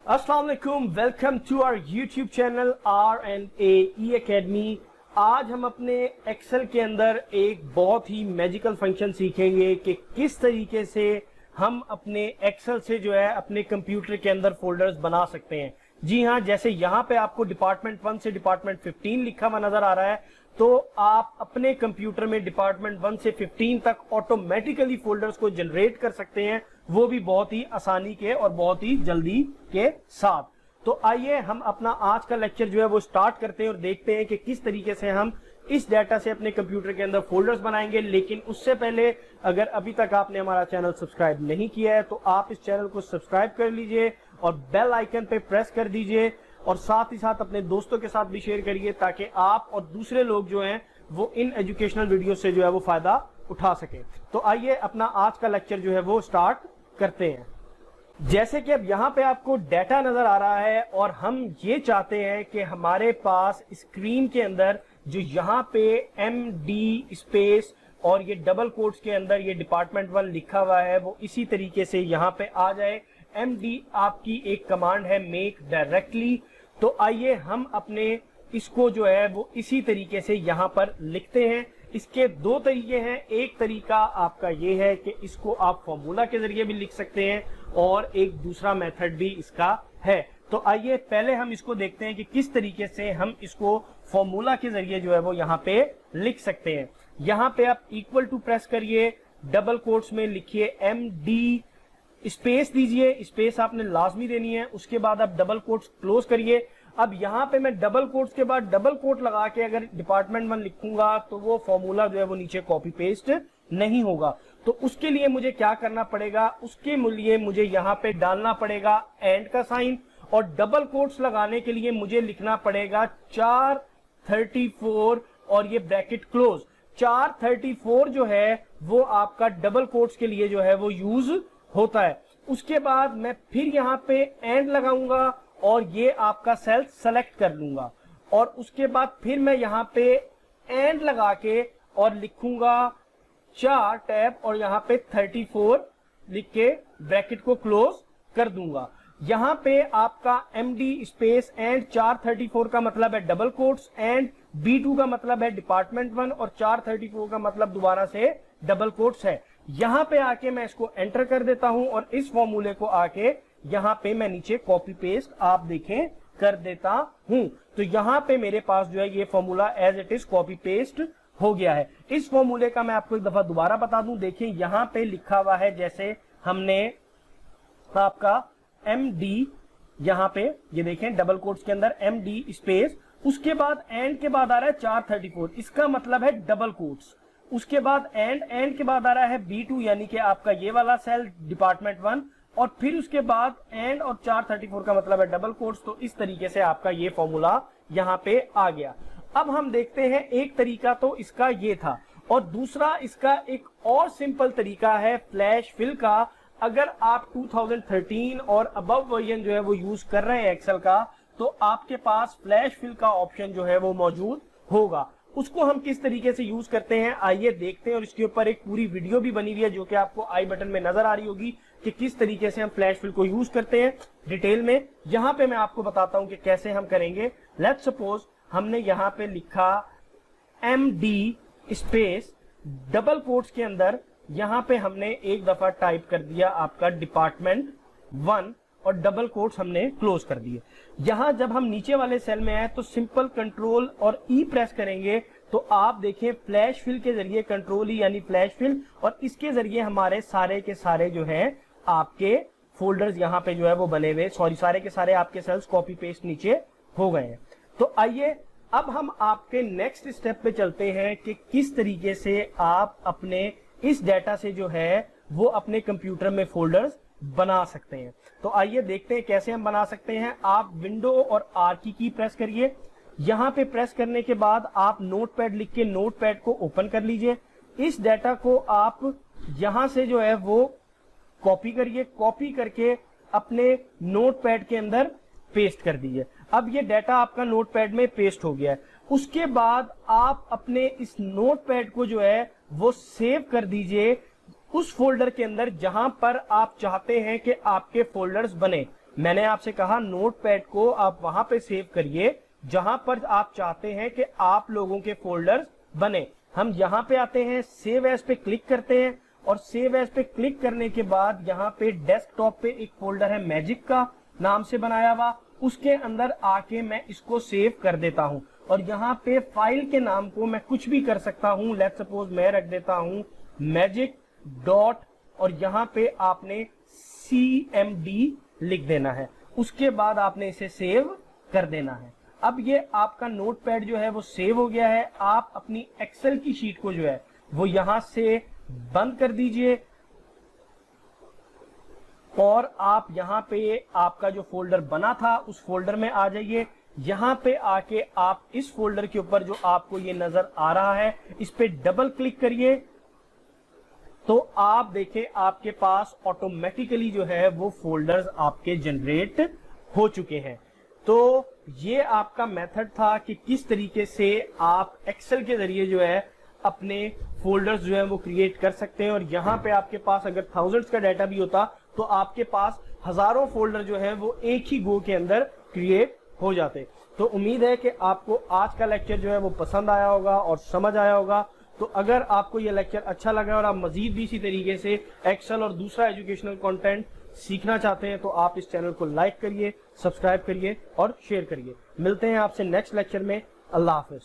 अस्सलाम वालेकुम, welcome to our YouTube channel R&A Academy। आज हम अपने एक्सेल के अंदर एक बहुत ही मैजिकल फंक्शन सीखेंगे कि किस तरीके से हम अपने एक्सेल से जो है अपने कंप्यूटर के अंदर फोल्डर्स बना सकते हैं। जी हाँ, जैसे यहाँ पे आपको डिपार्टमेंट 1 से डिपार्टमेंट 15 लिखा हुआ नजर आ रहा है, तो आप अपने कंप्यूटर में डिपार्टमेंट 1 से 15 तक ऑटोमेटिकली फोल्डर्स को जनरेट कर सकते हैं, वो भी बहुत ही आसानी के और बहुत ही जल्दी के साथ। तो आइए हम अपना आज का लेक्चर जो है वो स्टार्ट करते हैं और देखते हैं कि किस तरीके से हम इस डाटा से अपने कंप्यूटर के अंदर फोल्डर्स बनाएंगे। लेकिन उससे पहले अगर अभी तक आपने हमारा चैनल सब्सक्राइब नहीं किया है तो आप इस चैनल को सब्सक्राइब कर लीजिए और बेल आइकन पे प्रेस कर दीजिए और साथ ही साथ अपने दोस्तों के साथ भी शेयर करिए ताकि आप और दूसरे लोग जो हैं वो इन एजुकेशनल वीडियो से जो है वो फायदा उठा सके। तो आइए अपना आज का लेक्चर जो है वो स्टार्ट करते हैं। जैसे कि अब यहाँ पे आपको डाटा नजर आ रहा है और हम ये चाहते हैं कि हमारे पास स्क्रीन के अंदर जो यहाँ पे MD स्पेस और ये डबल कोट्स के अंदर ये डिपार्टमेंट 1 लिखा हुआ है वो इसी तरीके से यहाँ पे आ जाए। MD आपकी एक कमांड है मेक डायरेक्टली। तो आइए हम अपने इसको जो है वो इसी तरीके से यहाँ पर लिखते हैं। इसके दो तरीके हैं। एक तरीका आपका ये है कि इसको आप फॉर्मूला के जरिए भी लिख सकते हैं और एक दूसरा मेथड भी इसका है। तो आइए पहले हम इसको देखते हैं कि किस तरीके से हम इसको फॉर्मूला के जरिए जो है वो यहाँ पे लिख सकते हैं। यहाँ पे आप इक्वल टू प्रेस करिए, डबल कोट्स में लिखिए MD स्पेस दीजिए, स्पेस आपने लाजमी देनी है। उसके बाद आप डबल कोट्स क्लोज करिए। अब यहाँ पे मैं डबल कोट्स के बाद डबल कोट लगा के अगर डिपार्टमेंट 1 लिखूंगा तो वो फॉर्मूला जो है वो नीचे कॉपी पेस्ट नहीं होगा। तो उसके लिए मुझे क्या करना पड़ेगा, उसके लिए मुझे यहाँ पे डालना पड़ेगा एंड का साइन और डबल कोट्स लगाने के लिए मुझे लिखना पड़ेगा 434 और ये ब्रैकेट क्लोज। 434 जो है वो आपका डबल कोट्स के लिए जो है वो यूज होता है। उसके बाद मैं फिर यहाँ पे एंड लगाऊंगा और ये आपका सेल सेलेक्ट कर लूंगा और उसके बाद फिर मैं यहाँ पे एंड लगा के और लिखूंगा 4 टैब और यहाँ पे 34 लिख के ब्रैकेट को क्लोज कर दूंगा। यहाँ पे आपका MD स्पेस एंड 434 का मतलब है डबल कोट्स, एंड B2 का मतलब है डिपार्टमेंट 1 और 434 का मतलब दोबारा से डबल कोट्स है। यहाँ पे आके मैं इसको एंटर कर देता हूं और इस फॉर्मूले को आके यहाँ पे मैं नीचे कॉपी पेस्ट आप देखें कर देता हूं। तो यहाँ पे मेरे पास जो है ये formula as it is copy paste हो गया है। इस फॉर्मूले का मैं आपको एक दफा दोबारा बता दूं। देखिए यहाँ पे लिखा हुआ है, जैसे हमने आपका MD यहाँ पे ये देखें डबल कोट्स के अंदर MD स्पेस, उसके बाद एंड के बाद आ रहा है 434, इसका मतलब है डबल कोट्स। उसके बाद एंड के बाद आ रहा है B2 यानी कि आपका ये वाला सेल डिपार्टमेंट 1 और फिर उसके बाद एंड और 434 का मतलब है डबल कोट्स। तो इस तरीके से आपका ये फॉर्मूला यहाँ पे आ गया। अब हम देखते हैं, एक तरीका तो इसका ये था और दूसरा इसका एक और सिंपल तरीका है फ्लैश फिल का। अगर आप 2013 और अबव वर्जन जो है वो यूज कर रहे हैं एक्सेल का तो आपके पास फ्लैश फिल का ऑप्शन जो है वो मौजूद होगा। उसको हम किस तरीके से यूज करते हैं आइए देखते हैं और इसके ऊपर एक पूरी वीडियो भी बनी हुई है जो कि आपको आई बटन में नजर आ रही होगी कि किस तरीके से हम फ्लैश फिल को यूज करते हैं डिटेल में। यहाँ पे मैं आपको बताता हूं कि कैसे हम करेंगे। लेट्स सपोज हमने यहाँ पे लिखा MD स्पेस डबल कोट्स के अंदर यहाँ पे हमने एक दफा टाइप कर दिया आपका डिपार्टमेंट 1 और डबल कोट्स हमने क्लोज कर दिए। यहां जब हम नीचे वाले सेल में आए तो सिंपल कंट्रोल और E प्रेस करेंगे तो आप देखें फ्लैश फिल के जरिए कंट्रोल E यानी फ्लैश फिल और इसके जरिए हमारे सारे के सारे जो है आपके फोल्डर्स यहाँ पे जो है वो बने हुए, सारे के सारे आपके सेल्स कॉपी पेस्ट नीचे हो गए हैं। तो आइए अब हम आपके नेक्स्ट स्टेप पे चलते हैं कि किस तरीके से आप अपने इस डाटा से जो है वो अपने कंप्यूटर में फोल्डर्स बना सकते हैं। तो आइए देखते हैं कैसे हम बना सकते हैं। आप विंडो और R की प्रेस करिए। यहाँ पे प्रेस करने के बाद आप नोटपैड लिख के नोटपैड को ओपन कर लीजिए। इस डाटा को आप यहां से जो है वो कॉपी करिए, कॉपी करके अपने नोटपैड के अंदर पेस्ट कर दीजिए। अब ये डाटा आपका नोटपैड में पेस्ट हो गया है। उसके बाद आप अपने इस नोटपैड को जो है वो सेव कर दीजिए उस फोल्डर के अंदर जहां पर आप चाहते हैं कि आपके फोल्डर्स बने। मैंने आपसे कहा नोटपैड को आप वहां पे सेव करिए जहां पर आप चाहते हैं कि आप लोगों के फोल्डर्स बने। हम यहां पे आते हैं, सेव एज पे क्लिक करते हैं और सेव एज पे क्लिक करने के बाद यहाँ पे डेस्कटॉप पे एक फोल्डर है मैजिक का नाम से बनाया हुआ, उसके अंदर आके मैं इसको सेव कर देता हूं और यहाँ पे फाइल के नाम को मैं कुछ भी कर सकता हूं। लेट्स सपोज मैं रख देता हूं मैजिक डॉट और यहाँ पे आपने CMD लिख देना है। उसके बाद आपने इसे सेव कर देना है। अब ये आपका नोटपैड जो है वो सेव हो गया है। आप अपनी एक्सेल की शीट को जो है वो यहां से बंद कर दीजिए और आप यहां पे आपका जो फोल्डर बना था उस फोल्डर में आ जाइए। यहां पे आके आप इस फोल्डर के ऊपर जो आपको ये नजर आ रहा है इस पे डबल क्लिक करिए तो आप देखें आपके पास ऑटोमेटिकली जो है वो फोल्डर्स आपके जनरेट हो चुके हैं। तो ये आपका मेथड था कि किस तरीके से आप एक्सेल के जरिए जो है अपने फोल्डर्स जो है वो क्रिएट कर सकते हैं। और यहाँ पे आपके पास अगर थाउजेंड्स का डाटा भी होता तो आपके पास हजारों फोल्डर जो है वो एक ही गो के अंदर क्रिएट हो जाते। तो उम्मीद है कि आपको आज का लेक्चर जो है वो पसंद आया होगा और समझ आया होगा। तो अगर आपको ये लेक्चर अच्छा लगा और आप मजीद भी इसी तरीके से एक्सेल और दूसरा एजुकेशनल कंटेंट सीखना चाहते हैं तो आप इस चैनल को लाइक करिए, सब्सक्राइब करिए और शेयर करिए। मिलते हैं आपसे नेक्स्ट लेक्चर में। अल्लाह हाफिज।